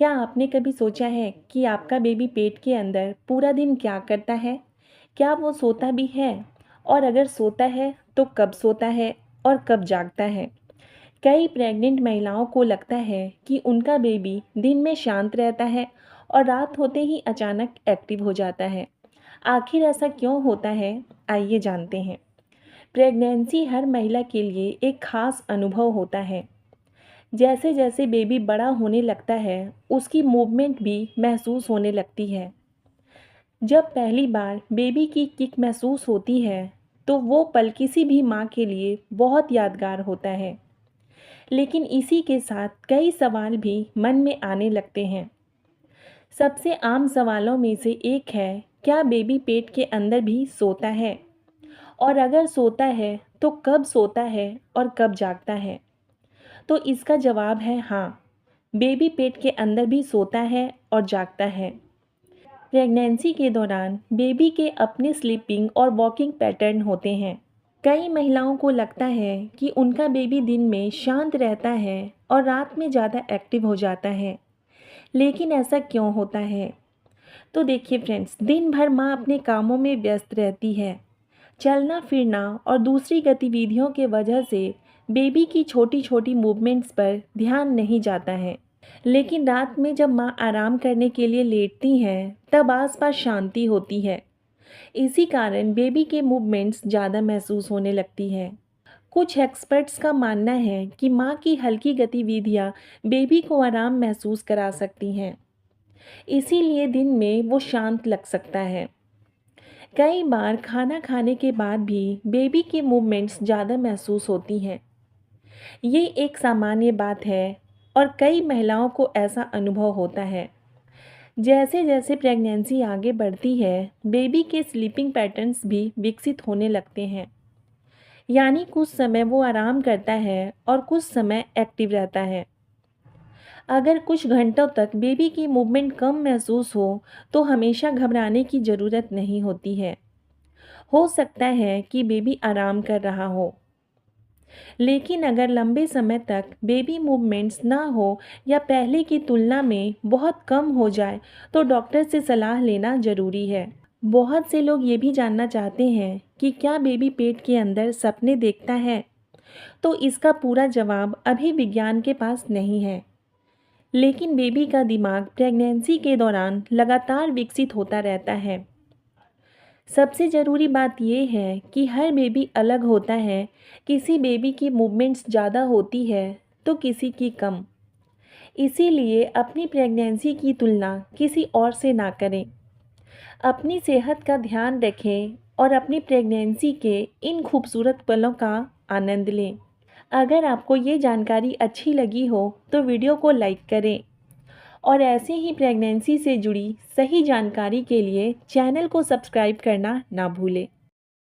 क्या आपने कभी सोचा है कि आपका बेबी पेट के अंदर पूरा दिन क्या करता है? क्या वो सोता भी है? और अगर सोता है तो कब सोता है और कब जागता है? कई प्रेग्नेंट महिलाओं को लगता है कि उनका बेबी दिन में शांत रहता है और रात होते ही अचानक एक्टिव हो जाता है। आखिर ऐसा क्यों होता है? आइए जानते हैं। प्रेगनेंसी हर महिला के लिए एक खास अनुभव होता है। जैसे जैसे बेबी बड़ा होने लगता है, उसकी मूवमेंट भी महसूस होने लगती है। जब पहली बार बेबी की किक महसूस होती है, तो वो पल किसी भी माँ के लिए बहुत यादगार होता है। लेकिन इसी के साथ कई सवाल भी मन में आने लगते हैं। सबसे आम सवालों में से एक है, क्या बेबी पेट के अंदर भी सोता है? और अगर सोता है, तो कब सोता है और कब जागता है? तो इसका जवाब है हाँ, बेबी पेट के अंदर भी सोता है और जागता है। प्रेगनेंसी के दौरान बेबी के अपने स्लीपिंग और वॉकिंग पैटर्न होते हैं। कई महिलाओं को लगता है कि उनका बेबी दिन में शांत रहता है और रात में ज़्यादा एक्टिव हो जाता है। लेकिन ऐसा क्यों होता है? तो देखिए फ्रेंड्स, दिन भर माँ अपने कामों में व्यस्त रहती है। चलना फिरना और दूसरी गतिविधियों के वजह से बेबी की छोटी छोटी मूवमेंट्स पर ध्यान नहीं जाता है। लेकिन रात में जब माँ आराम करने के लिए लेटती हैं, तब आसपास शांति होती है। इसी कारण बेबी के मूवमेंट्स ज़्यादा महसूस होने लगती है। कुछ एक्सपर्ट्स का मानना है कि माँ की हल्की गतिविधियाँ बेबी को आराम महसूस करा सकती हैं। इसीलिए दिन में वो शांत लग सकता है। कई बार खाना खाने के बाद भी बेबी के मूवमेंट्स ज़्यादा महसूस होती हैं। ये एक सामान्य बात है और कई महिलाओं को ऐसा अनुभव होता है। जैसे जैसे प्रेगनेंसी आगे बढ़ती है, बेबी के स्लीपिंग पैटर्न्स भी विकसित होने लगते हैं। यानी कुछ समय वो आराम करता है और कुछ समय एक्टिव रहता है। अगर कुछ घंटों तक बेबी की मूवमेंट कम महसूस हो, तो हमेशा घबराने की ज़रूरत नहीं होती है। हो सकता है कि बेबी आराम कर रहा हो। लेकिन अगर लंबे समय तक बेबी मूवमेंट्स ना हो या पहले की तुलना में बहुत कम हो जाए, तो डॉक्टर से सलाह लेना ज़रूरी है। बहुत से लोग ये भी जानना चाहते हैं कि क्या बेबी पेट के अंदर सपने देखता है? तो इसका पूरा जवाब अभी विज्ञान के पास नहीं है। लेकिन बेबी का दिमाग प्रेगनेंसी के दौरान लगातार विकसित होता रहता है। सबसे ज़रूरी बात यह है कि हर बेबी अलग होता है। किसी बेबी की मूवमेंट्स ज़्यादा होती है तो किसी की कम। इसीलिए अपनी प्रेगनेंसी की तुलना किसी और से ना करें। अपनी सेहत का ध्यान रखें और अपनी प्रेगनेंसी के इन खूबसूरत पलों का आनंद लें। अगर आपको ये जानकारी अच्छी लगी हो तो वीडियो को लाइक करें और ऐसे ही प्रेगनेंसी से जुड़ी सही जानकारी के लिए चैनल को सब्सक्राइब करना ना भूलें।